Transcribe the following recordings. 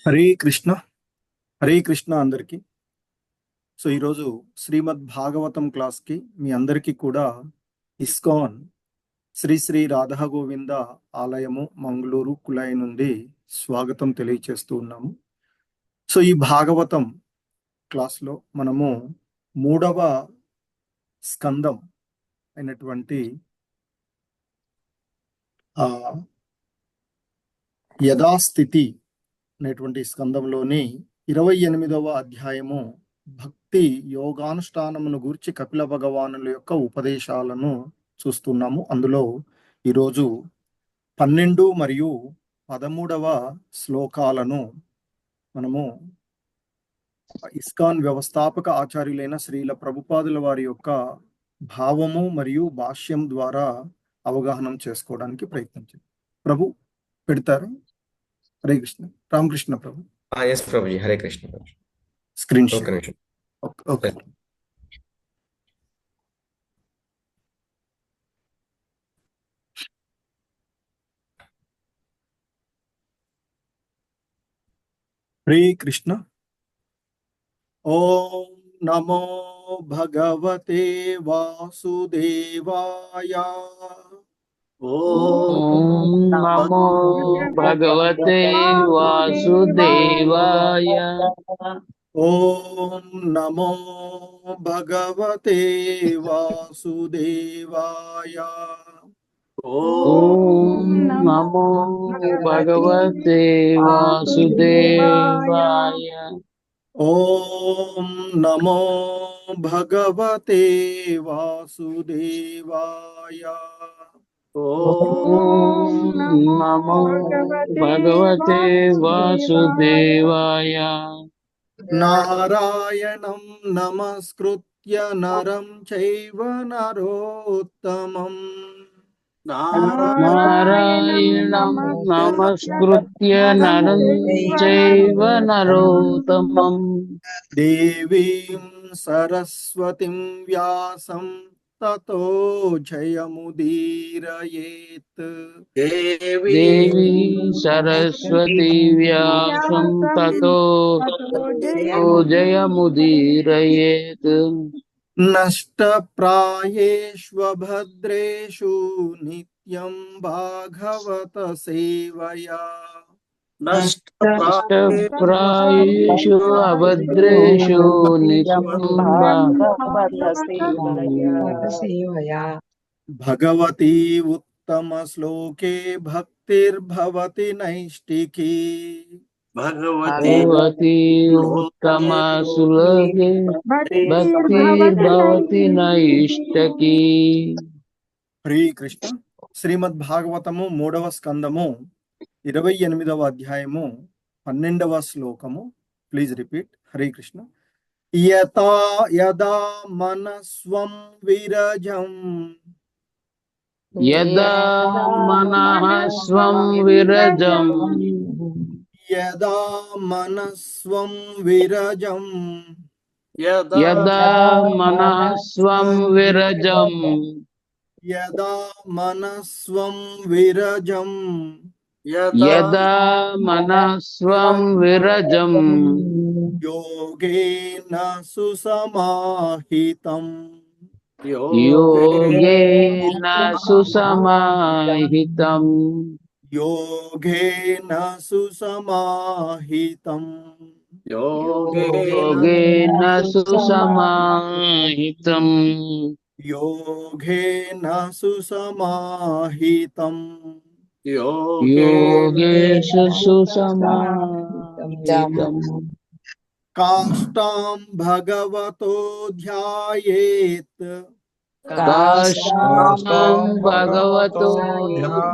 హరే కృష్ణ. హరే కృష్ణ అందరికి. సో ఈరోజు శ్రీమద్ భాగవతం క్లాస్కి మీ అందరికీ కూడా ఇస్కాన్ శ్రీ శ్రీ రాధా గోవింద ఆలయము మంగళూరు కులాయి నుండి స్వాగతం తెలియచేస్తూ ఉన్నాము. సో ఈ భాగవతం క్లాస్లో మనము 3వ స్కందం అయినటువంటి యథాస్థితి అనేటువంటి స్కందంలోని 28వ అధ్యాయము భక్తి యోగానుష్ఠానమును గూర్చి కపిల భగవానుల యొక్క ఉపదేశాలను చూస్తున్నాము. అందులో ఈరోజు 12 మరియు 13వ శ్లోకాలను మనము ఇస్కాన్ వ్యవస్థాపక ఆచార్యులైన శ్రీల ప్రభుపాదుల వారి యొక్క భావము మరియు భాష్యం ద్వారా అవగాహనం చేసుకోవడానికి ప్రయత్నించాం. ప్రభు పెడతారు. హరే కృష్ణ. రామకృష్ణ ప్రభు. yes ప్రభుజీ. హరే కృష్ణ ప్రభు. స్క్రీన్ ఒక నిమిషం. ఓకే. హరే కృష్ణ. ఓం నమో భగవతే వాసుదేవాయ. ఓం నమో భగవతే వాసుదేవాయ. ఓం నమో భగవతే వాసుదేవాయ. ఓం నమో భగవతే వాసుదేవాయ. ఓం నమో భగవతే వాసుదేవాయ. ఓం నమో భగవతే వాసుదేవాయ. నారాయణం నమస్కృత్య నరం చైవ నరోత్తమం. నారాయణం నమస్కృత్య నరం చైవ నరోత్తమం. దేవీం సరస్వతిం వ్యాసం తతో జయముదీరయేత్. దేవీ సరస్వతి వ్యాసం తతో జయముదీరయేత్. నష్టప్రాయేష్వభద్రేషు నిత్యం భాగవత సేవయా. నష్టప్రాయేషు అభద్రేషు నిత్యం భగవతి ఉత్తమ శ్లోకే భక్తిర్భవతి నైష్టికీ. భగవతి ఉత్తమ శ్లోకే భక్తిర్భవతి నైష్టికీ. హరే కృష్ణ. శ్రీమద్ భాగవతము 3వ స్కందము 28వ అధ్యాయము 12వ శ్లోకము. Please repeat. హరే కృష్ణ. యదా మనస్వం విరజం. యదా మనః స్వం విరజం. యదా మనస్వం విరజం. యదా మనః స్వం విరజం. యదా మనస్వం విరజం. యదా మనః స్వం విరజం. యోగేన సుసమాహితం. యోగేన సుసమాహితం. యోగేన సుసమాహితం. యోగేన సుసమాహితం. యోగేన సుసమాహితం. యోగేషు సుసమాహితం. కాష్టాం భగవతో ధ్యాయేత్. కాష్టాం భగవతో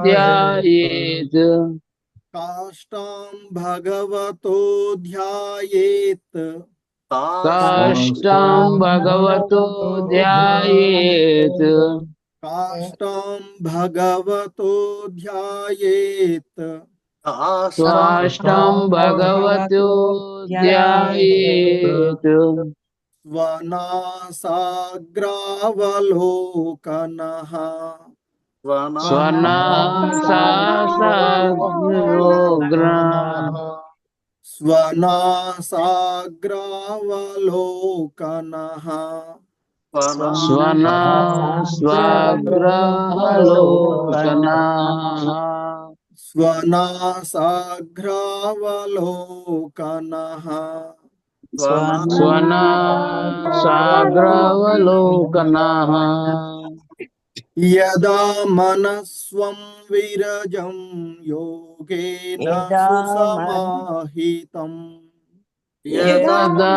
ధ్యాయేత్. కాష్టాం భగవతో ధ్యాయేత్. కాష్టాం భగవతో ధ్యాయేత్. కాష్టాం భగవతో ధ్యాయేత్. కాష్టాం భగవతో ధ్యాయేత్. స్వనాసాగ్రావలోకనః. స్వనాసాగ్రో స్వనాసాగ్రావలోకనః స్వనాస్వాగ్రహలోచనా స్వనాసాగ్రావలోకనః స్వనాసాగ్రవలోకనా యదా మనస్వం విరజం యోగేన సుసమాహితం యదా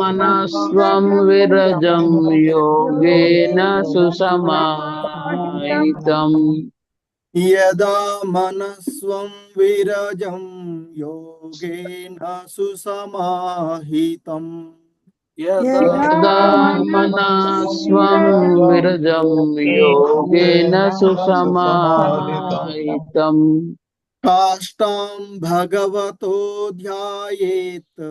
మనస్వం విరజం యోగేన సుసమాహితం యదా మనస్వం విరజం యోగేన సుసమాహితం యదా మనస్వం విరజం యోగేన సుసమాహితం కాష్టాం భగవతో ధ్యాయేత్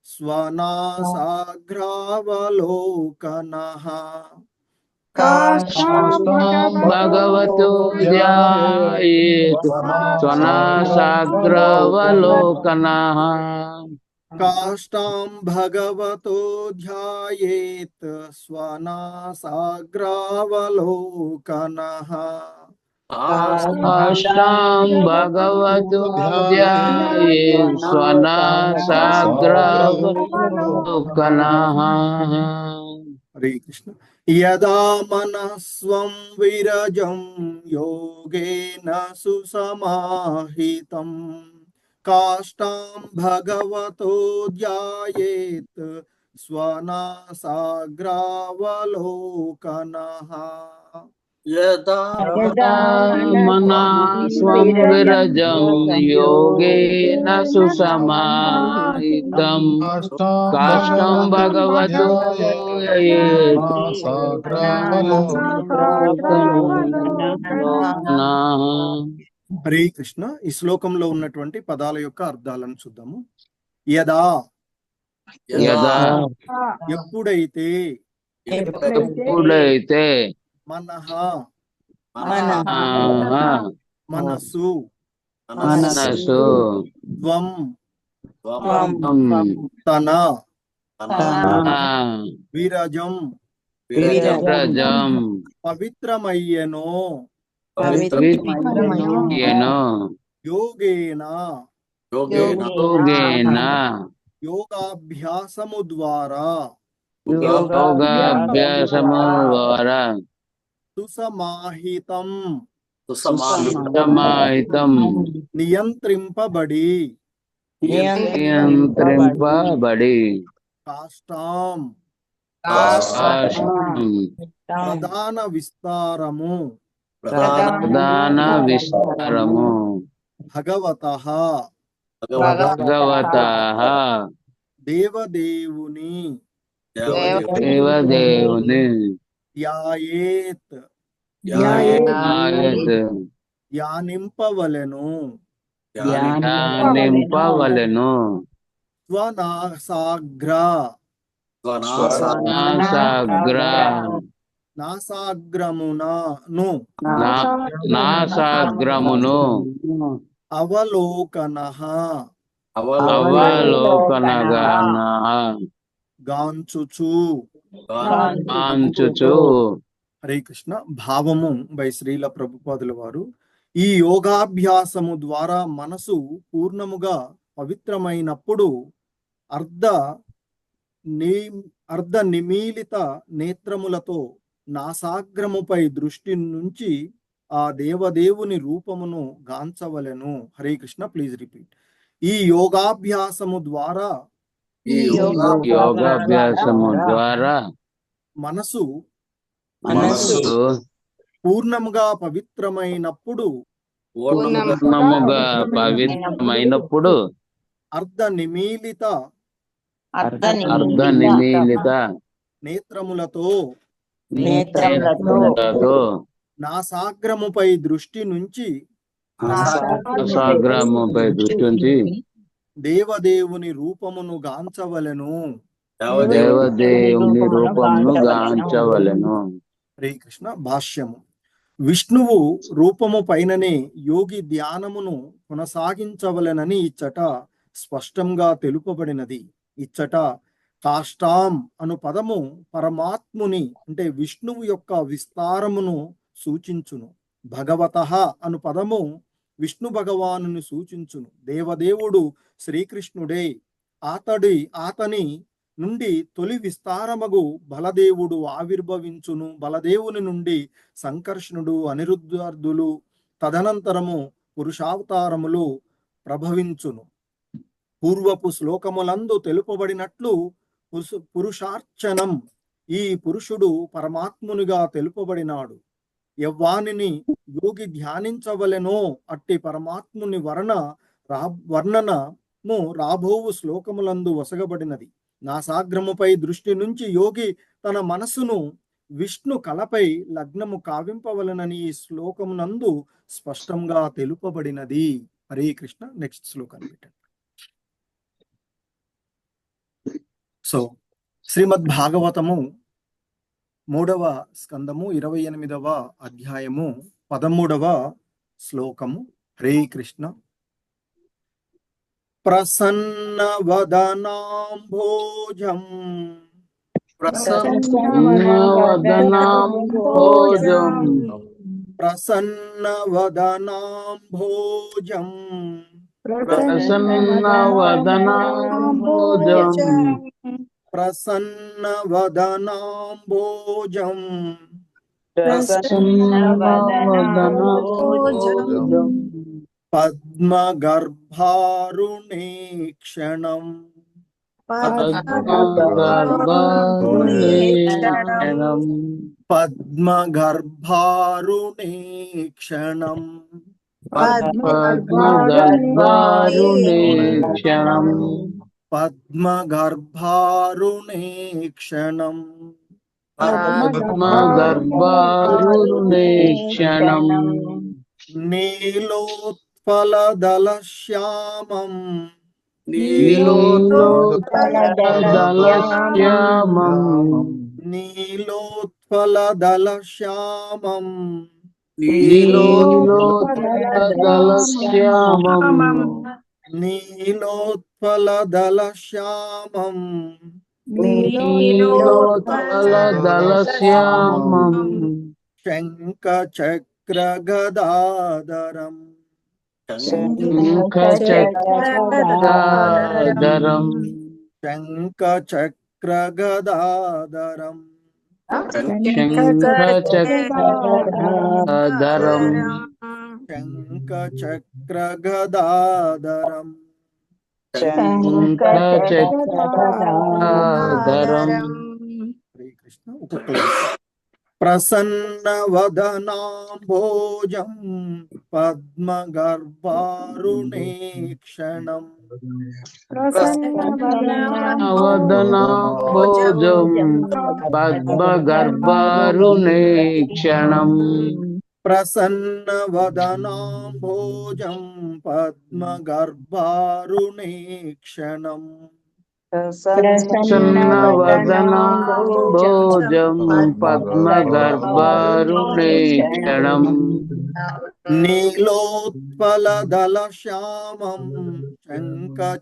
స్వనాసాగ్రావలోకనః భగవతో ధ్యాయేత్ స్వనాసాగ్రవలోకనః కాష్టాం భగవతో ధ్యాయేత్ స్వనాసాగ్రావలోకనః అష్టాం భగవతో ధ్యాయేత్ స్వనాసాగ్రవలోకనః హరే కృష్ణ యదా మనస్వం విరజం యోగేన సుసమాహితం కాష్టాం భగవతో ధ్యాయేత్ స్వనాసాగ్రావలోకనః యదా మనస్వం విరజం యోగేన సుసమాహితం కాష్టం భగవతో హరే కృష్ణ ఈ శ్లోకంలో ఉన్నటువంటి పదాల యొక్క అర్థాలను చూద్దాము. యదా యదా ఎప్పుడైతే ఎప్పుడైతే మనః మనస్సు మనసు త్వం తన విరజం విరజం పవిత్రమయ్యెనో పవిత్రమయ్యెనో యోగేన యోగేన యోగాభ్యాసము ద్వారా యోగాభ్యాసము ద్వారా సుసమాహితం సమాహితం నియంత్రింపబడి నియంత్రింపబడి కాష్టాం కాష్టం ప్రధాన విస్తారము ప్రధాన విస్తారము భగవతః భగవతః దేవదేవుని దేవదేవుని ధ్యాయేత్ ధ్యాయేత్ ధ్యానింపవలెను ధ్యానింపవలెను స్వనాసాగ్ర నాసాగ్ర నాసాగ్రమునను నాసాగ్రమును అవలోకనః అవలోకనగాన గాంచుచు. కాంచుచు. హరే కృష్ణ. భావము బై శ్రీల ప్రభుపాదుల వారు, ఈ యోగాభ్యాసము ద్వారా మనసు పూర్ణముగా పవిత్రమైనప్పుడు అర్ధ నిమీలిత నేత్రములతో నాసాగ్రముపై దృష్టి నుంచి ఆ దేవదేవుని రూపమును గాంచవలెను. హరే కృష్ణ. Please repeat. ఈ యోగాభ్యాసము ద్వారా యోగాభ్యాసము ద్వారా మనసు మనసు పూర్ణముగా పవిత్రమైనప్పుడు పూర్ణముగా పవిత్రమైనప్పుడు అర్ధ నిమీలిత నేత్రములతో నాసాగ్రముపై దృష్టి నుంచి దేవదేవుని రూపమును గాంచవలెను. దేవదేవుని రూపమును గాంచవలెను. హరే కృష్ణ. భాష్యము. విష్ణువు రూపము పైననే యోగి ధ్యానమును కొనసాగించవలెనని ఇచ్చట స్పష్టంగా తెలుపబడినది. ఇచ్చట కాష్టాం అను పదము పరమాత్ముని అంటే విష్ణువు యొక్క విస్తారమును సూచించును. భగవతః అను పదము విష్ణు భగవానుని సూచించును. దేవదేవుడు శ్రీకృష్ణుడే. అతని నుండి తొలి విస్తారమగు బలదేవుడు ఆవిర్భవించును. బలదేవుని నుండి సంకర్షణుడు, అనిరుద్ధార్థులు, తదనంతరము పురుషావతారములు ప్రభవించును. పూర్వపు శ్లోకములందు తెలుపబడినట్లు పురుషార్చనం ఈ పురుషుడు పరమాత్మునిగా తెలుపబడినాడు. యవ్వానిని యోగి ధ్యానించవలెనో అట్టి పరమాత్ముని వర్ణనము రాబోవు శ్లోకములందు వసగబడినది. నాసాగ్రముపై దృష్టి నుంచి యోగి తన మనసును విష్ణు కళపై లగ్నము కావింపవలనని ఈ శ్లోకమునందు స్పష్టంగా తెలుపబడినది. హరే కృష్ణ. నెక్స్ట్ శ్లోకాన్ని పెట్టండి. సో శ్రీమద్ భాగవతము 3వ స్కందము 28వ అధ్యాయము 13వ శ్లోకము. హరే కృష్ణ. ప్రసన్నవదనాంభోజం ప్రసన్నవదనాంభోజం ప్రసన్నవదనాంభోజం ప్రసన్నవదనాంభోజం ప్రసన్నవదనాంభోజం ప్రసన్నవదనాంభోజం పద్మగర్భారుణేక్షణం పద్మగర్భారుణేక్షణం పద్మగర్భారుణేక్షణం పద్మగర్భారుణేక్షణం పద్మగర్భారుణేక్షణం పద్మగర్భారుణేక్షణం నీలోత్పలదలశ్యామం నీలోత్పలదలశ్యామం నీలోత్పలదలశ్యామం నీలోత్పలదలశ్యామం నీలోత్పలదలశ్యామం నీలోత్పలదలశ్యామం శంఖచక్రగదాధరం శంఖచక్రగదాధరం శంఖచక్రగదాధరం శంఖచక్రగదాధరం శంఖచక్రగదాధరం శంఖచక్రగదాధరం. హరే కృష్ణ. ఒక్కొక్క ప్రసన్నవదనాంభోజం పద్మగర్భారుణేక్షణం ప్రసన్నవదనాంభోజం పద్మగర్భారుణేక్షణం ప్రసన్నవదనాంభోజం పద్మగర్భారుణేక్షణం ప్రసన్నవదనాంభోజం పద్మగర్భారుణేక్షణం నీలోత్పలదలశ్యామం శంఖచక్రగదాధరం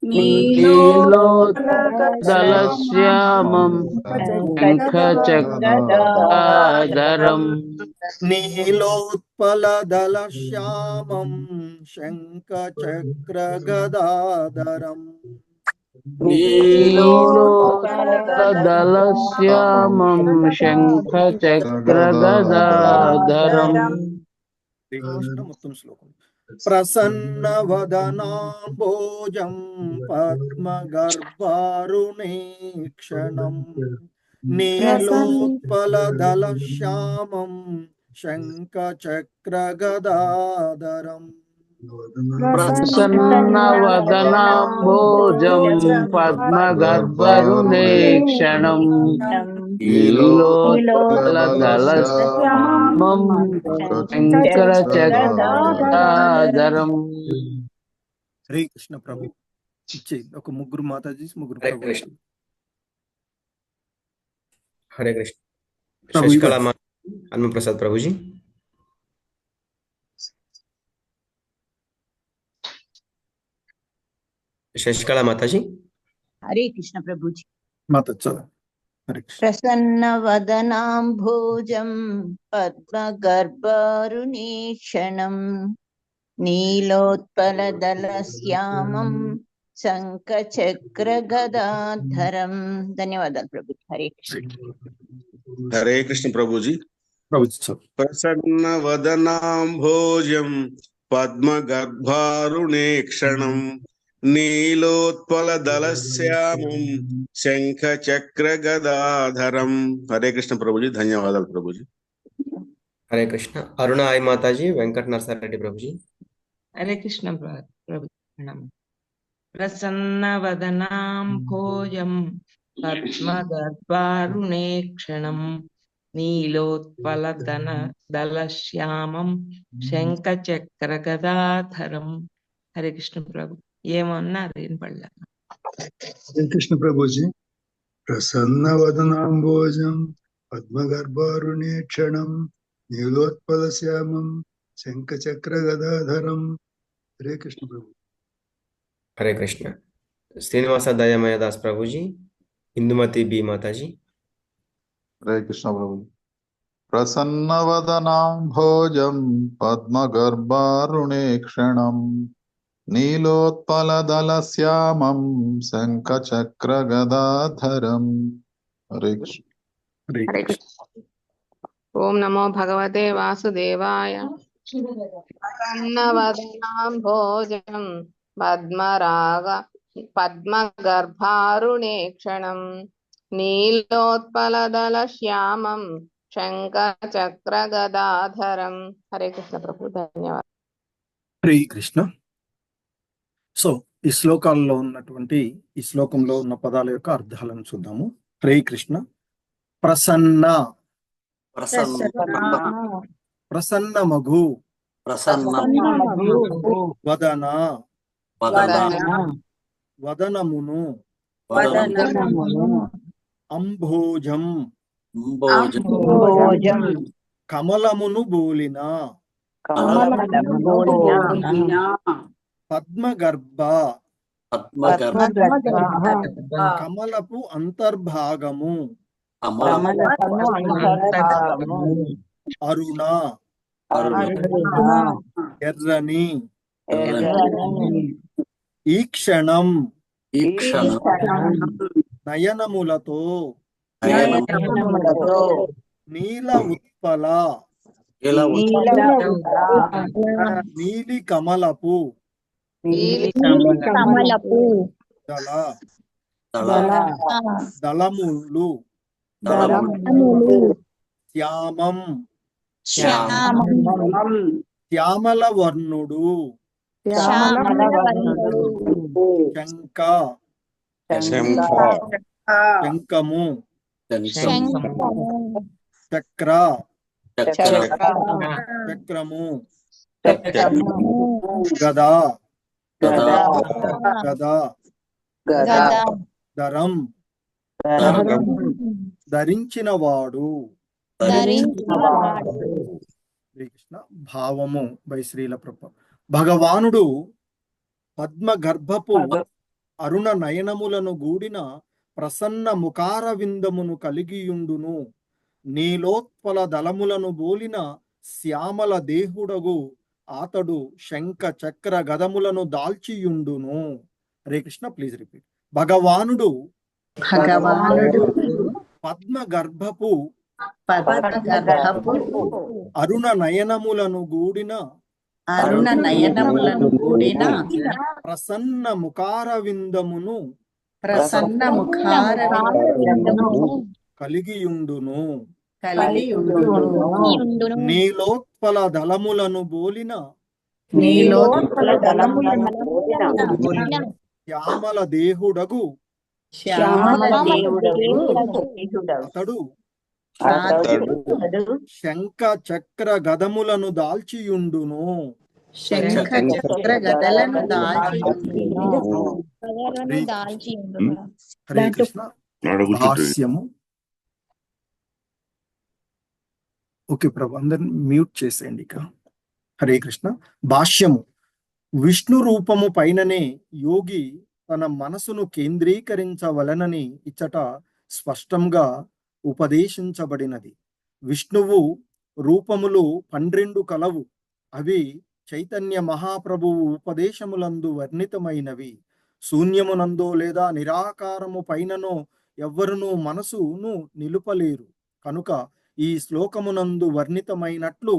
నీలోత్పలదలశ్యామం శంఖచక్రగదాధరం నీలోత్పలదలశ్యామం శంఖచక్రగదాధరం నీలోత్పలదలశ్యామం శంఖచక్రగదాధరం. మొత్తం శ్లోకం. ప్రసన్నవదనాంభోజం పద్మగర్భారుణేక్షణం నీలోత్పలదలశ్యామం శంఖచక్రగదాధరం ప్రసన్నవదనాంభోజం పద్మగర్భారుణేక్షణం నీలోత్పలదలశ్యామం శంకరచక్రగదాధరం. హరే కృష్ణ. ప్రభు ఇచ్చే ఒక ముగ్గురు మాతాజీ, ముగ్గురు హరే ప్రభు. కృష్ణ. హరే కృష్ణ. ప్రభు शशिकला इधर मा हनुमान प्रसाद प्रभु जी। शशिकला माता जी। हरे कृष्ण प्रभु जी। माता चलो हरे कृष्ण। प्रसन्नवदनाम्भोजं पद्मगर्भरुणीक्षणं नीलोत्पलदलश्यामं शङ्खचक्रगदाधरं। ధన్యవాదాలు ప్రభు। హరే కృష్ణ। हरे कृष्ण प्रभु जी। प्रभु चलो प्रसन्न वदनाम्भोजं पद्मगर्भारुणेक्षणं नीलोत्पलदलश्यामं शंखचक्रगदाधरं। हरे कृष्ण प्रभु जी। धन्यवादाలు प्रभु जी। हरे कृष्ण। अरुणा आई माता जी, वेंकट नरसारेड्डी प्रभु जी। हरे कृष्ण प्रभु प्रणाम। प्रसन्नवदनाम्भोजं पद्मगर्भारुणेक्षणं नीलोत्पलदलश्यामं शंखचक्रगदाधरं। हरे कृष्ण प्रभु। ఏమన్నారు ఏం పడలే। हरे कृष्ण प्रभु जी। प्रसन्न वदनाम्भोजं पद्मगर्भारुणेक्षणं नीलोत्पलश्यामं शंखचक्रगदाधरं। हरे कृष्ण प्रभु। हरे कृष्ण। श्रीनिवास दयामय दास प्रभु जी, इंदुमती बी माता जी। हरे कृष्ण प्रभु। प्रसन्नवदनाम्भोजं पद्मगर्भारुणेक्षणं नीलोत्पलदलश्यामं शंखचक्रगदाधरं। हरे कृष्ण। हरे हरे कृष्ण। कृष्ण। ओम नमो भगवते वासुदेवाय। प्रसन्नवदनाम्भोजं पद्मगर्भारुणेक्षणं नीलोत्पलदलश्यामं शंखचक्रगदाधरं। हरे कृष्ण प्रभु। धन्यवाद। हरे कृष्ण। సో ఈ శ్లోకాల్లో ఉన్నటువంటి ఈ శ్లోకంలో ఉన్న పదాల యొక్క అర్థాలను చూద్దాము। హరే కృష్ణ। ప్రసన్న ప్రసన్న మగు వదన వదనమును అంభోజం కమలమును బోలిన పద్మగర్భ కమలపు అంతర్భాగము అరుణ ఎర్రని ఈ క్షణం నయనములతో నీల ఉత్పల నీలి కమలపు దళములు శ్యామం శ్యామల వర్ణుడు శంఖ శంఖము చక్ర చక్రము గదా ధరం ధరించినవాడు। శ్రీకృష్ణ భావము బై శ్రీల ప్రభ। భగవానుడు పద్మగర్భపు అరుణ నయనములను గూడిన ప్రసన్న ముఖార విందమును కలిగియుండును, నీలోత్పల దళములను బోలిన శ్యామల దేహుడగు ఆతడు శంఖ చక్ర గదములను దాల్చియుండును। హరే కృష్ణ। Please repeat. భగవానుడు పద్మగర్భపు అరుణ నయనములను గూడిన ప్రసన్న ముఖార విందమును కలిగియుండును, నీలోత్పల దళములను బోలిన శ్యామల దేహుడగు అతడు శంఖ చక్ర గదములను దాల్చియుండును। హరే కృష్ణ। భాష్యము ఓకే ప్రభు, అందరిని మ్యూట్ చేసేయండి ఇక. హరే కృష్ణ. భాష్యము. విష్ణు రూపము పైననే యోగి తన మనసును కేంద్రీకరించవలనని ఇచ్చట స్పష్టంగా ఉపదేశించబడినది. విష్ణువు రూపములు 12 కలవు. అవి చైతన్య మహాప్రభువు ఉపదేశములందు వర్ణితమైనవి. శూన్యమునందో లేదా నిరాకారము పైననో ఎవ్వరునూ మనసును నిలుపలేరు. కనుక ఈ శ్లోకమునందు వర్ణితమైనట్లు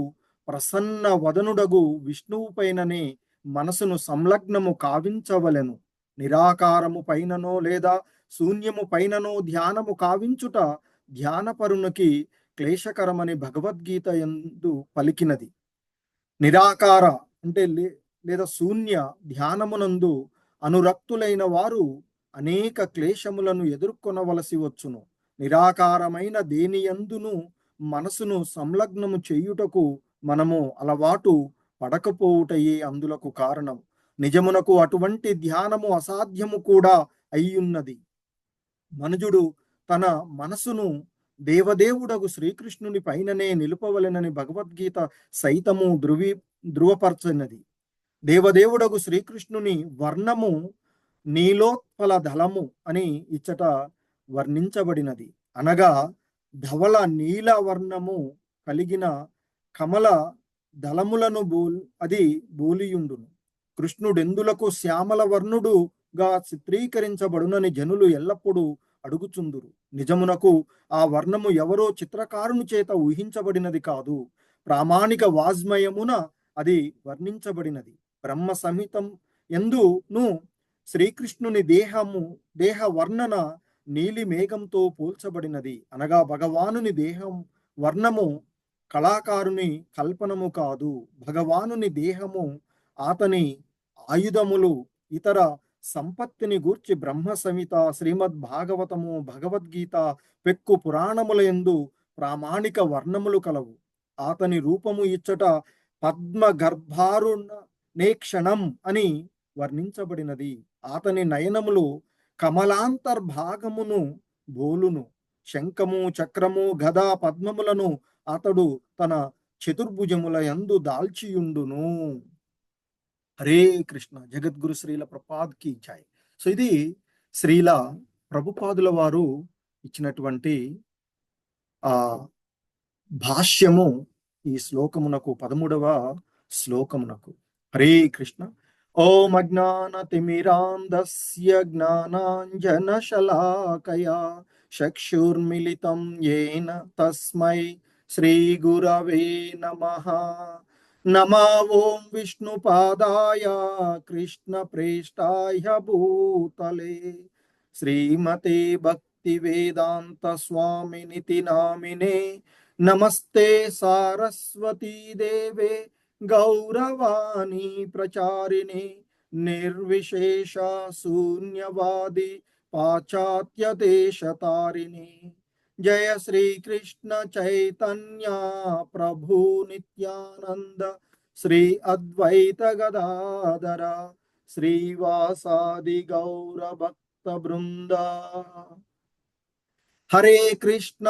ప్రసన్న వదనుడగు విష్ణువు పైననే మనసును సంలగ్నము కావించవలెను. నిరాకారము పైననో లేదా శూన్యము పైననో ధ్యానము కావించుట ధ్యానపరునికి క్లేశకరమని భగవద్గీత యందు పలికినది. నిరాకార అంటే లేదా శూన్య ధ్యానమునందు అనురక్తులైన వారు అనేక క్లేశములను ఎదుర్కొనవలసి వచ్చును. నిరాకారమైన దేనియందును మనసును సంలగ్నము చేయుటకు మనము అలవాటు పడకపోవుటయే అందులకు కారణం. నిజమునకు అటువంటి ధ్యానము అసాధ్యము కూడా అయ్యున్నది. మనుజుడు తన మనసును దేవదేవుడగు శ్రీకృష్ణుని పైననే నిలుపవలెనని భగవద్గీత సైతము ధృవపరచినది. దేవదేవుడగు శ్రీకృష్ణుని వర్ణము నీలోత్పల దళము అని ఇచ్చట వర్ణించబడినది. అనగా ధవళ నీల వర్ణము కలిగిన కమల దళములను అది బోలియుండును. కృష్ణుడెందులకు శ్యామల వర్ణుడుగా చిత్రీకరించబడునని జనులు ఎల్లప్పుడూ అడుగుచుందురు. నిజమునకు ఆ వర్ణము ఎవరో చిత్రకారుని చేత ఊహించబడినది కాదు. ప్రామాణిక వాజ్మయమున అది వర్ణించబడినది. బ్రహ్మ సంహితం ఎందును శ్రీకృష్ణుని దేహ వర్ణన నీలి మేఘంతో పోల్చబడినది. అనగా భగవానుని దేహం వర్ణము కళాకారుని కల్పనము కాదు. భగవానుని దేహము, అతని ఆయుధములు, ఇతర సంపత్తిని గూర్చి బ్రహ్మ సంహిత, శ్రీమద్ భాగవతము, భగవద్గీత పెక్కు పురాణముల యందు ప్రామాణిక వర్ణములు కలవు. అతని రూపము ఇచ్చట పద్మ గర్భారుణేక్షణం అని వర్ణించబడినది. అతని నయనములు కమలాంతర్భాగమును బోలును. శంఖము, చక్రము, గద, పద్మములను అతడు తన చతుర్భుజముల యందు దాల్చియుండును. హరే కృష్ణ. జగద్గురు శ్రీల ప్రభుపాద్ కి జై. సో ఇది శ్రీల ప్రభుపాదుల వారు ఇచ్చినటువంటి భాష్యము ఈ శ్లోకమునకు, 13వ శ్లోకమునకు. హరే కృష్ణ. ఓం అజ్ఞానతిమిరాంధస్య జ్ఞానాంజనశలాకయా చక్షుర్మిలితం యేన తస్మై శ్రీ గురవే నమః. నమో ఓం విష్ణుపాదాయ కృష్ణ ప్రేష్టాయ భూతలే శ్రీమతే భక్తి వేదాంత స్వామినితి నామినే. నమస్తే సారస్వతీ దేవే గౌరవాణి ప్రచారిణి నిర్విశేష శూన్యవాది పాశ్చాత్య దేశతారిణి. జయ శ్రీ కృష్ణ చైతన్య ప్రభు నిత్యానంద శ్రీ అద్వైత గదాధర శ్రీవాసాది గౌర భక్త బృంద. హరే కృష్ణ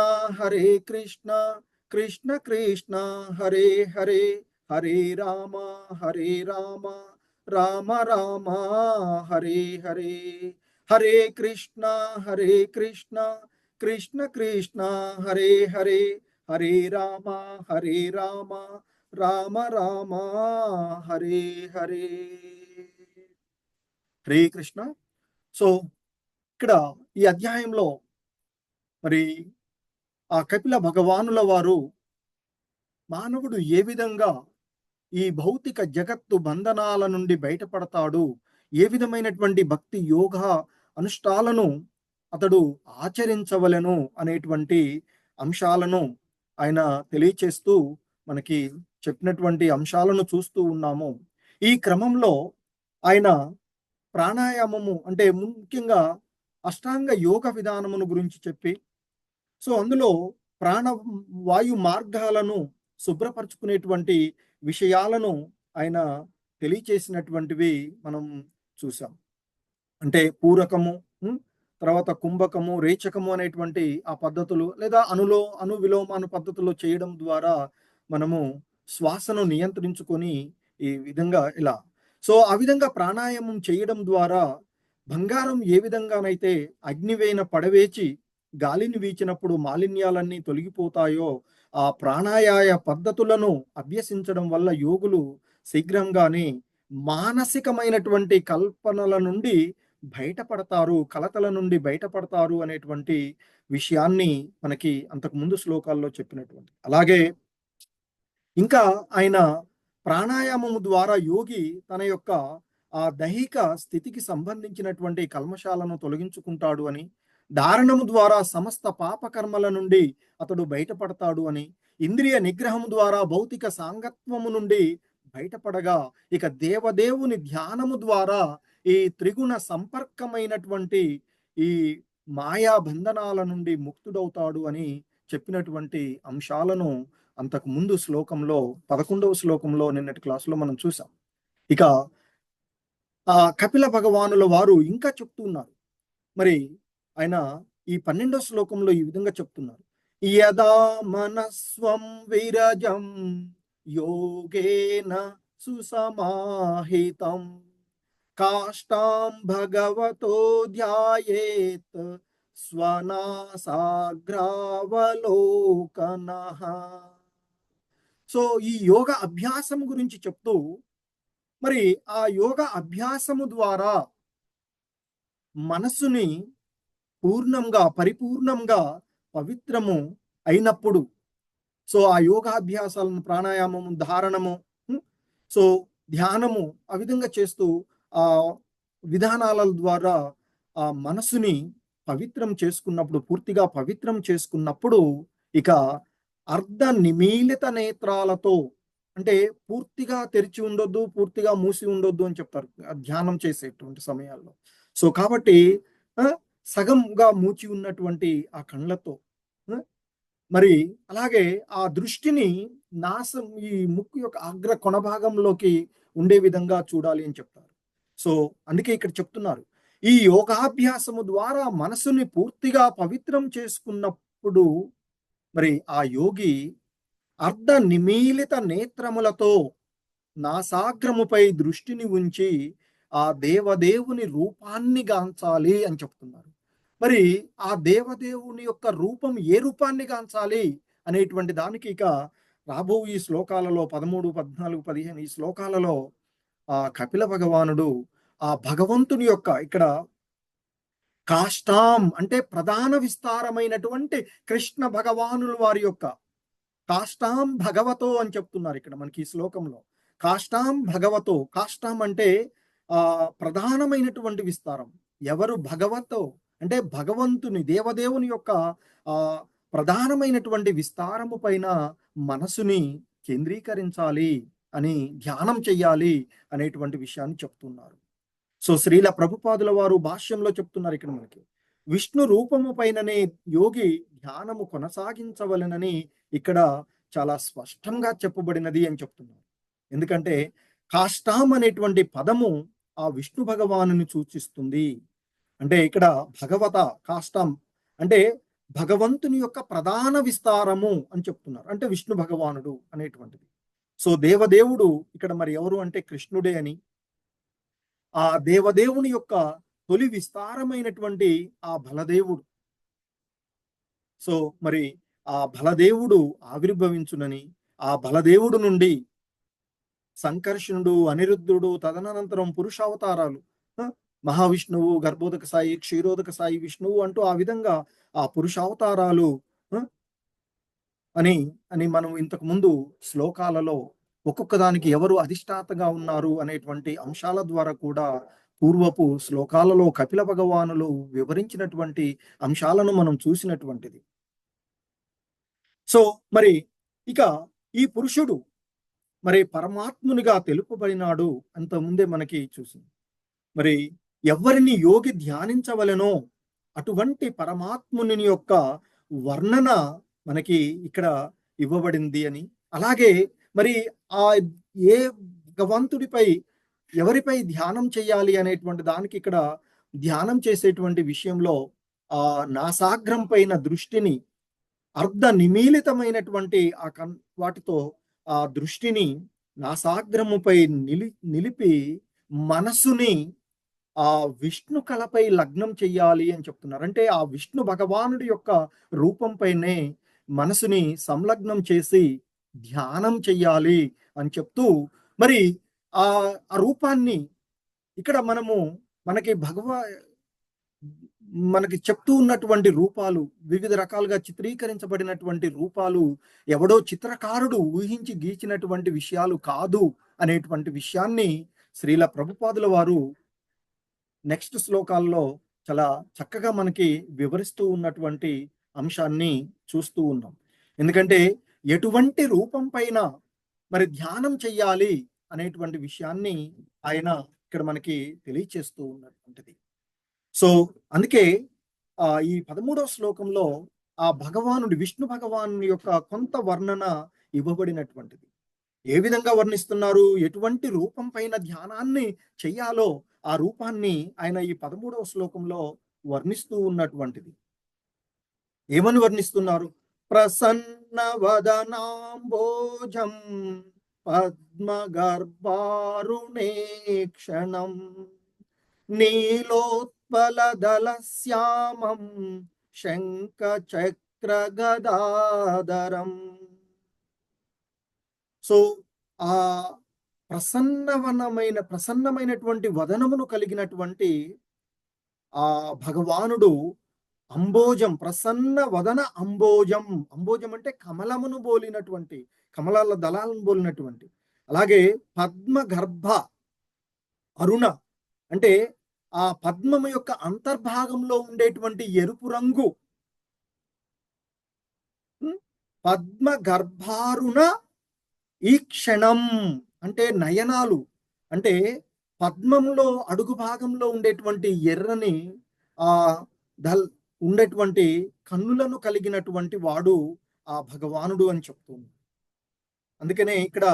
కృష్ణ కృష్ణ హరే హరే, హరే రామ రామ రామ హరే హరే. హరే కృష్ణ కృష్ణ కృష్ణ హరే హరే, హరే రామ రామ రామ హరే హరే. హరే కృష్ణ. సో ఇక్కడ ఈ అధ్యాయంలో మరి ఆ కపిల భగవానుల వారు మానవుడు ఏ విధంగా ఈ భౌతిక జగత్తు బంధనాల నుండి బయటపడతాడు, ఏ విధమైనటువంటి భక్తి యోగ అనుష్ఠాలను అతడు ఆచరించవలెను అనేటువంటి అంశాలను ఆయన తెలియచేస్తూ మనకి చెప్పినటువంటి అంశాలను చూస్తూ ఉన్నాము. ఈ క్రమంలో ఆయన ప్రాణాయామము అంటే ముఖ్యంగా అష్టాంగ యోగ విధానమును గురించి చెప్పి, సో అందులో ప్రాణవాయు మార్గాలను శుభ్రపరచుకునేటువంటి విషయాలను ఆయన తెలియచేసినటువంటివి మనం చూసాం. అంటే పూరకము, తర్వాత కుంభకము, రేచకము అనేటువంటి ఆ పద్ధతులు, లేదా అణు విలోమాను పద్ధతులు చేయడం ద్వారా మనము శ్వాసను నియంత్రించుకొని ఈ విధంగా ఇలా. సో ఆ విధంగా ప్రాణాయామం చేయడం ద్వారా బంగారం ఏ విధంగానైతే అగ్నివేన పడవేచి గాలిని వీచినప్పుడు మాలిన్యాలన్నీ తొలగిపోతాయో, ఆ ప్రాణాయామ పద్ధతులను అభ్యసించడం వల్ల యోగులు శీఘ్రంగానే మానసికమైనటువంటి కల్పనల నుండి బయటపడతారు, కలతల నుండి బయటపడతారు అనేటువంటి విషయాన్ని మనకి అంతకు ముందు శ్లోకాల్లో చెప్పినటువంటి. అలాగే ఇంకా ఆయన ప్రాణాయామము ద్వారా యోగి తన యొక్క ఆ దైహిక స్థితికి సంబంధించినటువంటి కల్మషాలను తొలగించుకుంటాడు అని, ధారణము ద్వారా సమస్త పాపకర్మల నుండి అతడు బయటపడతాడు అని, ఇంద్రియ నిగ్రహం ద్వారా భౌతిక సాంగత్వము నుండి బయటపడగా, ఇక దేవదేవుని ధ్యానము ద్వారా ఈ త్రిగుణ సంపర్కమైనటువంటి ఈ మాయా బంధనాల నుండి ముక్తుడవుతాడు అని చెప్పినటువంటి అంశాలను అంతకు ముందు శ్లోకంలో 11వ శ్లోకంలో నిన్నటి క్లాసులో మనం చూసాం. ఇక ఆ కపిల భగవానుల వారు ఇంకా చెప్తున్నారు. మరి ఆయన ఈ 12వ శ్లోకంలో ఈ విధంగా చెప్తున్నారు. యదా మనస్వం విరజం యోగేన సుసమాహితం కాష్టాం భగవతో ధ్యాయేత్ స్వనాసాగ్రావలోకనః. సో ఈ యోగ అభ్యాసం గురించి చెప్తూ, మరి ఆ యోగ అభ్యాసము ద్వారా మనస్సుని పరిపూర్ణంగా పవిత్రము అయినప్పుడు, సో ఆ యోగాభ్యాసాలను ప్రాణాయామము, ధారణము, సో ధ్యానము ఆ విధంగా చేస్తూ ఆ విధానాల ద్వారా ఆ మనసుని పవిత్రం చేసుకున్నప్పుడు, పూర్తిగా పవిత్రం చేసుకున్నప్పుడు, ఇక అర్ధ నిమీలిత నేత్రాలతో, అంటే పూర్తిగా తెరిచి ఉండొద్దు, పూర్తిగా మూసి ఉండొద్దు అని చెప్తారు ధ్యానం చేసేటువంటి సమయాల్లో. సో కాబట్టి సగంగా మూచి ఉన్నటువంటి ఆ కళ్ళతో, మరి అలాగే ఆ దృష్టిని ఈ ముక్కు యొక్క అగ్ర కొన భాగంలోకి ఉండే విధంగా చూడాలి అని చెప్తారు. సో అందుకే ఇక్కడ చెప్తున్నారు, ఈ యోగాభ్యాసము ద్వారా మనసుని పూర్తిగా పవిత్రం చేసుకున్నప్పుడు మరి ఆ యోగి అర్ధ నిమీలిత నేత్రములతో నాసాగ్రముపై దృష్టిని ఉంచి ఆ దేవదేవుని రూపాన్ని గాంచాలి అని చెప్తున్నారు. మరి ఆ దేవదేవుని యొక్క రూపం ఏ రూపాన్ని గాంచాలి అనేటువంటి దానికి ఇక రాబో ఈ శ్లోకాలలో 13, 14, 15 ఈ శ్లోకాలలో ఆ కపిల భగవానుడు ఆ భగవంతుని యొక్క ఇక్కడ కాష్టాం అంటే ప్రధాన విస్తారమైనటువంటి కృష్ణ భగవానుల వారి యొక్క కాష్టాం భగవతో అని చెప్తున్నారు ఇక్కడ మనకి ఈ శ్లోకంలో. కాష్టాం భగవతో, కాష్టాం అంటే ప్రధానమైనటువంటి విస్తారం. ఎవరు భగవతో అంటే భగవంతుని, దేవదేవుని యొక్క ప్రధానమైనటువంటి విస్తారము పైన మనసుని కేంద్రీకరించాలి అని, ధ్యానం చెయ్యాలి అనేటువంటి విషయాన్ని చెప్తున్నారు. సో శ్రీల ప్రభుపాదుల వారు భాష్యంలో చెప్తున్నారు ఇక్కడ మనకి, విష్ణు రూపము పైననే యోగి ధ్యానము కొనసాగించవలెనని ఇక్కడ చాలా స్పష్టంగా చెప్పబడినది అని చెప్తున్నారు. ఎందుకంటే కాష్టాం అనేటువంటి పదము ఆ విష్ణు భగవానుని సూచిస్తుంది. అంటే ఇక్కడ భగవత కాష్టాం అంటే భగవంతుని యొక్క ప్రధాన విస్తారము అని చెప్తున్నారు, అంటే విష్ణు భగవానుడు అనేటువంటిది. సో దేవదేవుడు ఇక్కడ మరి ఎవరు అంటే కృష్ణుడే అని, ఆ దేవదేవుని యొక్క తొలి విస్తారమైనటువంటి ఆ బలదేవుడు. సో మరి ఆ బలదేవుడు ఆవిర్భవించునని, ఆ బలదేవుడు నుండి సంకర్షణుడు, అనిరుద్ధుడు, తదనంతరం పురుషావతారాలు, మహావిష్ణువు, గర్భోదక సాయి, క్షీరోదక సాయి విష్ణువు అంటూ ఆ విధంగా ఆ పురుషావతారాలు అని మనం ఇంతకు ముందు శ్లోకాలలో ఒక్కొక్క దానికి ఎవరు అధిష్టాతగా ఉన్నారు అనేటువంటి అంశాల ద్వారా కూడా పూర్వపు శ్లోకాలలో కపిల భగవానులు వివరించినటువంటి అంశాలను మనం చూసినటువంటిది. సో మరి ఇక ఈ పురుషుడు మరి పరమాత్మునిగా తెలుపబడినాడు అంతకుముందే మనకి చూసింది. మరి ఎవరిని యోగి ధ్యానించవలెనో అటువంటి పరమాత్ముని యొక్క వర్ణన మనకి ఇక్కడ ఇవ్వబడింది అని, అలాగే మరి ఆ ఏ భగవంతుడిపై ఎవరిపై ధ్యానం చేయాలి అనేటువంటి దానికి ఇక్కడ ధ్యానం చేసేటువంటి విషయంలో ఆ నాసాగ్రం పైన దృష్టిని అర్ధ నిమీలితమైనటువంటి వాటితో ఆ దృష్టిని నాసాగ్రముపై నిలిపి మనసుని ఆ విష్ణు కళపై లగ్నం చెయ్యాలి అని చెప్తున్నారు. అంటే ఆ విష్ణు భగవానుడి యొక్క రూపంపైనే మనసుని సంలగ్నం చేసి ధ్యానం చెయ్యాలి అని చెప్తూ, మరి ఆ రూపాన్ని ఇక్కడ మనకి చెప్తూ ఉన్నటువంటి రూపాలు, వివిధ రకాలుగా చిత్రీకరించబడినటువంటి రూపాలు ఎవడో చిత్రకారుడు ఊహించి గీచినటువంటి విషయాలు కాదు అనేటువంటి విషయాన్ని శ్రీల ప్రభుపాదుల వారు నెక్స్ట్ శ్లోకాల్లో చాలా చక్కగా మనకి వివరిస్తూ ఉన్నటువంటి అంశాన్ని చూస్తూ ఉన్నాం. ఎందుకంటే ఎటువంటి రూపం పైన మరి ధ్యానం చెయ్యాలి అనేటువంటి విషయాన్ని ఆయన ఇక్కడ మనకి తెలియచేస్తూ ఉన్నటువంటిది. సో అందుకే ఈ 13వ శ్లోకంలో ఆ భగవానుడి విష్ణు భగవాను యొక్క కొంత వర్ణన ఇవ్వబడినటువంటిది. ఏ విధంగా వర్ణిస్తున్నారు, ఎటువంటి రూపం పైన ధ్యానాన్ని చెయ్యాలో ఆ రూపాన్ని ఆయన ఈ 13వ శ్లోకంలో వర్ణిస్తూ ఉన్నటువంటిది. ఏమని వర్ణిస్తున్నారు? ప్రసన్న వదనాంబోజం పద్మగర్భారుణేక్షణం నీలోత్పలదలశ్యామం శంఖచక్రగదాధరం. సో ఆ ప్రసన్నమైనటువంటి వదనమును కలిగినటువంటి ఆ భగవానుడు అంబోజం, ప్రసన్న వదన అంబోజం. అంబోజం అంటే కమలమును బోలినటువంటి, కమలాల దళాలను బోలినటువంటి. అలాగే పద్మ గర్భ అరుణ అంటే ఆ పద్మము యొక్క అంతర్భాగంలో ఉండేటువంటి ఎరుపు రంగు. పద్మ గర్భారుణ ఈ క్షణం అంటే నయనాలు, అంటే పద్మంలో అడుగు భాగంలో ఉండేటువంటి ఎర్రని ఉండేటువంటి కన్నులను కలిగినటువంటి వాడు ఆ భగవానుడు అని చెప్తుంది. అందుకనే ఇక్కడ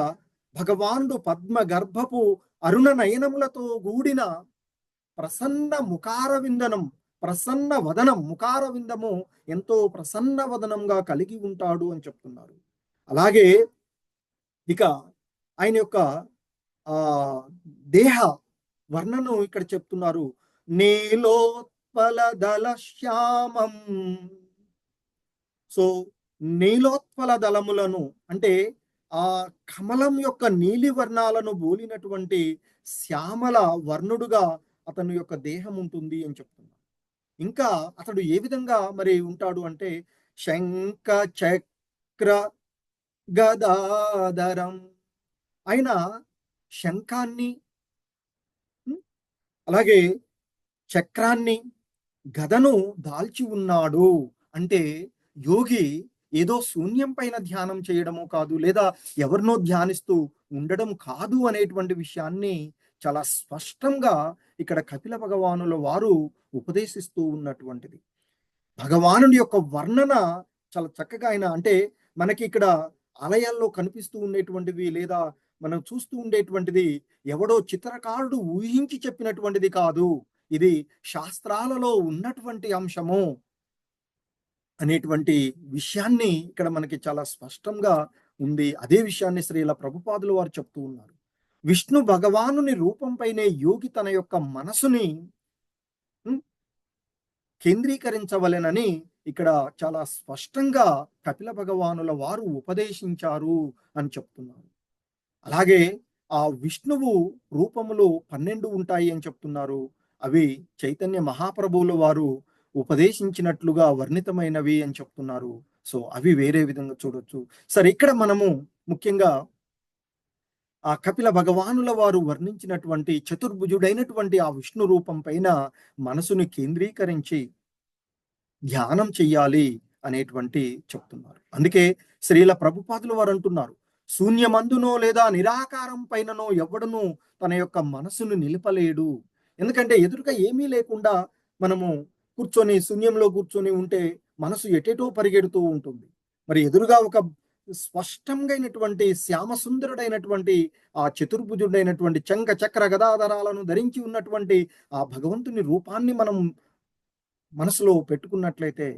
భగవానుడు పద్మ గర్భపు అరుణ నయనములతో కూడిన ప్రసన్న ముఖారవిందనం, ప్రసన్న వదనం, ముఖారవిందము ఎంతో ప్రసన్న వదనంగా కలిగి ఉంటాడు అని చెప్తున్నారు. అలాగే ఇక ఆయన యొక్క దేహ వర్ణను ఇక్కడ చెప్తున్నారు. నీలోత్పల శ్యామం. సో నీలోత్పల దళములను అంటే ఆ కమలం యొక్క నీలి వర్ణాలను బోలినటువంటి శ్యామల వర్ణుడుగా అతని యొక్క దేహం ఉంటుంది అని చెప్తున్నారు. ఇంకా అతడు ఏ విధంగా మరి ఉంటాడు అంటే శంఖ చక్ర గదాధరం. ఆయన శంఖాన్ని అలాగే చక్రాన్ని గదను దాల్చి ఉన్నాడు. అంటే యోగి ఏదో శూన్యం పైన ధ్యానం చేయడము కాదు, లేదా ఎవరినో ధ్యానిస్తూ ఉండడం కాదు అనేటువంటి విషయాన్ని చాలా స్పష్టంగా ఇక్కడ కపిల భగవానుల వారు ఉపదేశిస్తూ ఉన్నటువంటిది. భగవానుడి యొక్క వర్ణన చాలా చక్కగా ఆయన, అంటే మనకి ఇక్కడ ఆలయాల్లో కనిపిస్తూ ఉండేటువంటిది లేదా మనం చూస్తూ ఉండేటువంటిది ఎవడో చిత్రకారుడు ఊహించి చెప్పినటువంటిది కాదు, ఇది శాస్త్రాలలో ఉన్నటువంటి అంశము అనేటువంటి విషయాన్ని ఇక్కడ మనకి చాలా స్పష్టంగా ఉంది. అదే విషయాన్ని శ్రీల ప్రభుపాదుల వారు చెప్తూ ఉన్నారు. విష్ణు భగవానుని రూపంపైనే యోగి తన యొక్క మనసుని కేంద్రీకరించవలెనని ఇక్కడ చాలా స్పష్టంగా కపిల భగవానుల వారు ఉపదేశించారు అని చెప్తున్నారు. అలాగే ఆ విష్ణువు రూపములు 12 ఉంటాయి అని చెప్తున్నారు. అవి చైతన్య మహాప్రభువుల వారు ఉపదేశించినట్లుగా వర్ణితమైనవి అని చెప్తున్నారు. సో అవి వేరే విధంగా చూడొచ్చు. సరే, ఇక్కడ మనము ముఖ్యంగా ఆ కపిల భగవానుల వారు వర్ణించినటువంటి చతుర్భుజుడైనటువంటి ఆ విష్ణు రూపం పైన మనసుని కేంద్రీకరించి ధ్యానం చెయ్యాలి అనేటువంటి చెప్తున్నారు. అందుకే శ్రీల ప్రభుపాదుల వారు అంటున్నారు, శూన్యమందునో లేదా నిరాకారం పైననో ఎవడను తన యొక్క మనసును నిలపలేడు. ఎందుకంటే ఎదురుగా ఏమీ లేకుండా మనము శూన్యంలో కూర్చొని ఉంటే మనసు ఎటేటో పరిగెడుతూ ఉంటుంది. మరి ఎదురుగా ఒక స్పష్టంగా అయినటువంటి శ్యామసుందరుడైనటువంటి ఆ చతుర్భుజుడైనటువంటి చంక చక్ర గదాధరాలను ధరించి ఉన్నటువంటి ఆ భగవంతుని రూపాన్ని మనం మనసులో పెట్టుకున్నట్లయితే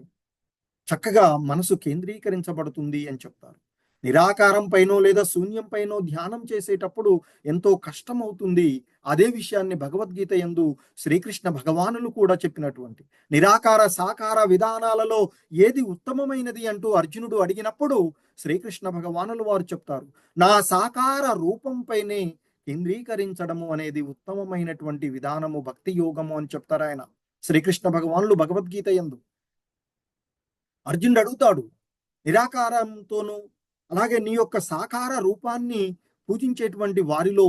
చక్కగా మనసు కేంద్రీకరించబడుతుంది అని చెప్తారు. నిరాకారం పైనో లేదా శూన్యం పైనో ధ్యానం చేసేటప్పుడు ఎంతో కష్టం అవుతుంది. అదే విషయాన్ని భగవద్గీత యందు శ్రీకృష్ణ భగవానులు కూడా చెప్పినటువంటి నిరాకార సాకార విధానాలలో ఏది ఉత్తమమైనది అంటూ అర్జునుడు అడిగినప్పుడు శ్రీకృష్ణ భగవానులు వారు చెప్తారు, నా సాకార రూపం పైనే కేంద్రీకరించడము అనేది ఉత్తమమైనటువంటి విధానము, భక్తి యోగము అని చెప్తారు ఆయన శ్రీకృష్ణ భగవానులు భగవద్గీత యందు. అర్జునుడు అడుగుతాడు, నిరాకారంతోనూ అలాగే నీ యొక్క సాకార రూపాన్ని పూజించేటువంటి వారిలో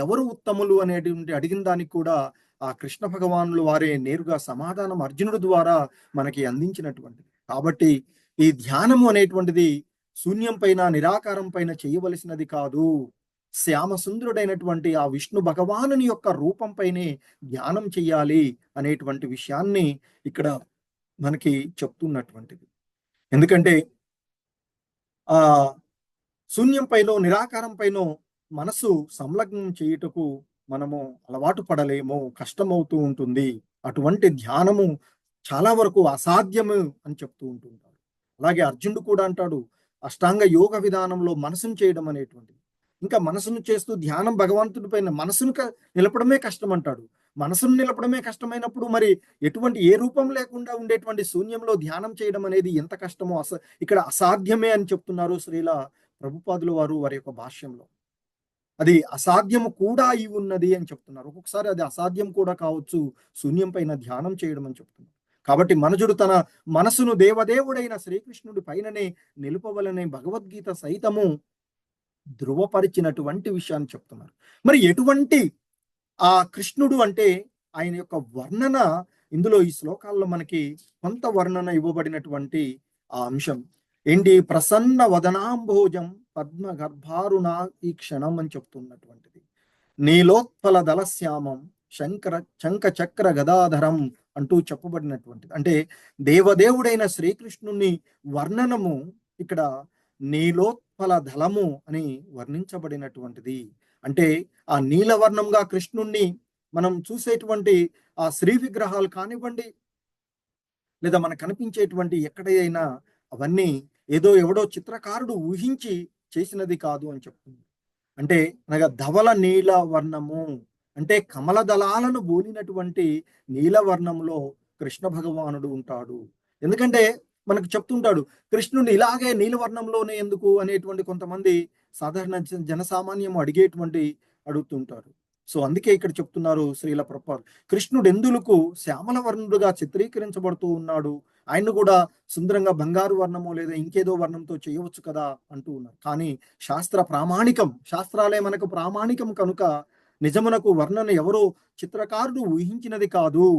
ఎవరు ఉత్తములు అనేటువంటి అడిగిన దానికి కూడా ఆ కృష్ణ భగవానులు వారే నేరుగా సమాధానం అర్జునుడి ద్వారా మనకి అందించినటువంటిది. కాబట్టి ఈ ధ్యానము అనేటువంటిది శూన్యం పైన నిరాకారం పైన చేయవలసినది కాదు, శ్యామసుందరుడైనటువంటి ఆ విష్ణు భగవానుని యొక్క రూపం పైనే ధ్యానం చెయ్యాలి అనేటువంటి విషయాన్ని ఇక్కడ మనకి చెప్తున్నటువంటిది. ఎందుకంటే ఆ శూన్యం పైనో నిరాకారం పైనో మనసు సంలగ్నం చేయుటకు మనము అలవాటు పడలేము, కష్టమవుతూ ఉంటుంది. అటువంటి ధ్యానము చాలా వరకు అసాధ్యము అని చెప్తూ ఉంటుంటారు. అలాగే అర్జునుడు కూడా అంటాడు, అష్టాంగ యోగ విధానంలో మనసును చేయడం అనేటువంటిది, ఇంకా మనసును చేస్తూ ధ్యానం భగవంతుడి పైన మనసును నిలపడమే కష్టం అంటాడు. మనసును నిలపడమే కష్టమైనప్పుడు మరి ఎటువంటి ఏ రూపం లేకుండా ఉండేటువంటి శూన్యంలో ధ్యానం చేయడం అనేది ఎంత కష్టమో ఇక్కడ అసాధ్యమే అని చెప్తున్నారు శ్రీల ప్రభుపాదులు వారు వారి యొక్క భాష్యంలో. అది అసాధ్యము కూడా అయి ఉన్నది అని చెప్తున్నారు. ఒక్కొక్కసారి అది అసాధ్యం కూడా కావచ్చు శూన్యం పైన ధ్యానం చేయడం అని చెప్తున్నారు. కాబట్టి మనుజుడు తన మనసును దేవదేవుడైన శ్రీకృష్ణుడి పైననే నిలుపవలనే భగవద్గీత సైతము ధృవపరిచినటువంటి విషయాన్ని చెప్తున్నారు. మరి ఎటువంటి ఆ కృష్ణుడు అంటే ఆయన యొక్క వర్ణన ఇందులో ఈ శ్లోకాల్లో మనకి కొంత వర్ణన ఇవ్వబడినటువంటి ఆ అంశం ఏంటి, ప్రసన్న వదనాంభోజం పద్మ గర్భారుణ ఈ క్షణం అని చెప్తున్నటువంటిది. నీలోత్పల దళశ్యామం శంఖ చక్ర గదాధరం అంటూ చెప్పబడినటువంటిది. అంటే దేవదేవుడైన శ్రీకృష్ణుని వర్ణనము ఇక్కడ నీలోత్పల దళము అని వర్ణించబడినటువంటిది. అంటే ఆ నీలవర్ణంగా కృష్ణుణ్ణి మనం చూసేటువంటి ఆ శ్రీ విగ్రహాలు కానివ్వండి, లేదా మనకు కనిపించేటువంటి ఎక్కడైనా అవన్నీ ఏదో ఎవడో చిత్రకారుడు ఊహించి చేసినది కాదు అని చెప్తుంది. అంటే అనగా ధవల నీల వర్ణము అంటే కమల దళాలను బోలినటువంటి నీలవర్ణంలో కృష్ణ భగవానుడు ఉంటాడు. ఎందుకంటే మనకు చెప్తుంటాడు కృష్ణుడు ఇలాగే నీలవర్ణంలోనే ఎందుకు అనేటువంటి కొంతమంది సాధారణ జనసామాన్యం అడుగుతుంటారు. సో అందుకే ఇక్కడ చెప్తున్నారు శ్రీల ప్రభుపాదులు, కృష్ణుడు ఎందుకు శ్యామల వర్ణుడుగా చిత్రీకరించబడుతూ ఉన్నాడు, ఆయన కూడా సుందరంగా బంగారు వర్ణమో లేదా ఇంకేదో వర్ణంతో చేయవచ్చు కదా అంటూ ఉన్నారు. కానీ శాస్త్ర ప్రామాణికం, శాస్త్రాలే మనకు ప్రామాణికం కనుక నిజమునకు వర్ణన ఎవరో చిత్రకారుడు ఊహించినది కాదు.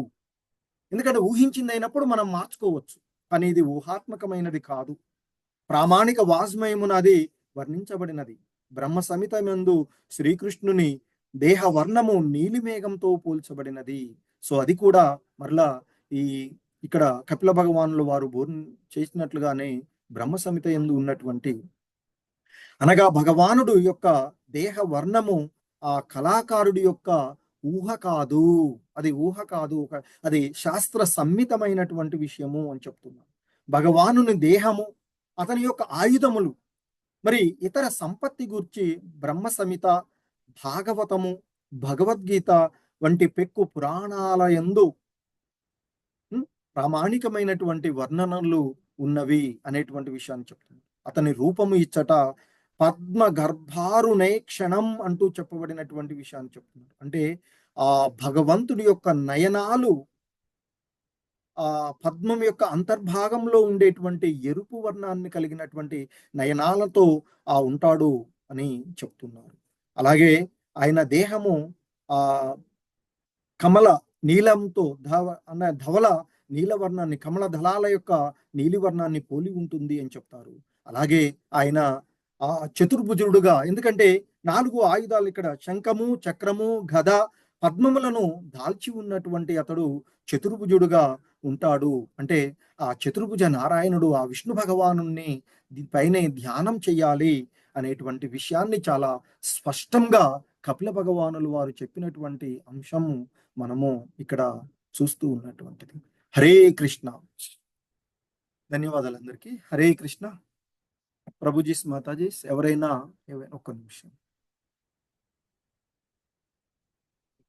ఎందుకంటే ఊహించింది అయినప్పుడు మనం మార్చుకోవచ్చు, కానీ ఇది ఊహాత్మకమైనది కాదు. ప్రామాణిక వాజ్మయమున అది వర్ణించబడినది. బ్రహ్మ సంహితమందు శ్రీకృష్ణుని దేహ వర్ణము నీలిమేఘంతో పోల్చబడినది. సో అది కూడా మరలా ఇక్కడ కపిల భగవానులు వారు చేసినట్లుగానే బ్రహ్మ సంహిత యందు ఉన్నటువంటి అనగా భగవానుడు యొక్క దేహ వర్ణము ఆ కళాకారుడి యొక్క ఊహ కాదు, అది ఊహ కాదు, అది శాస్త్ర సమ్మితమైనటువంటి విషయము అని చెప్తున్నారు. భగవానుని దేహము, అతని యొక్క ఆయుధములు, మరి ఇతర సంపత్తి గురించి బ్రహ్మ సంహిత, భాగవతము, భగవద్గీత వంటి పెక్కు పురాణాల యందు ప్రామాణికమైనటువంటి వర్ణనలు ఉన్నవి అనేటువంటి విషయాన్ని చెప్తున్నారు. అతని రూపము ఇచ్చట పద్మ గర్భారుణే క్షణం అంటూ చెప్పబడినటువంటి విషయాన్ని చెప్తున్నారు. అంటే ఆ భగవంతుడి యొక్క నయనాలు ఆ పద్మం యొక్క అంతర్భాగంలో ఉండేటువంటి ఎరుపు వర్ణాన్ని కలిగినటువంటి నయనాలతో ఉంటాడు అని చెప్తున్నారు. అలాగే ఆయన దేహము ఆ కమల నీలంతో ధవల నీలవర్ణాన్ని, కమల దళాల యొక్క నీలివర్ణాన్ని పోలి ఉంటుంది అని చెప్తారు. అలాగే ఆయన ఆ చతుర్భుజుడుగా, ఎందుకంటే 4 ఆయుధాలు ఇక్కడ శంఖము, చక్రము, గద, పద్మములను దాల్చి ఉన్నటువంటి అతడు చతుర్భుజుడుగా ఉంటాడు. అంటే ఆ చతుర్భుజ నారాయణుడు ఆ విష్ణు భగవాను పైనే ధ్యానం చెయ్యాలి అనేటువంటి విషయాన్ని చాలా స్పష్టంగా కపిల భగవానులు వారు చెప్పినటువంటి అంశము మనము ఇక్కడ చూస్తూ ఉన్నటువంటిది. హరే కృష్ణ. ధన్యవాదాలు అందరికీ. హరే కృష్ణ. ప్రభుజీస్ మాతాజీస్ ఎవరైనా ఒక్క నిమిషం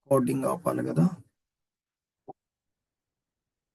రికార్డింగ్ ఆపాలి కదా.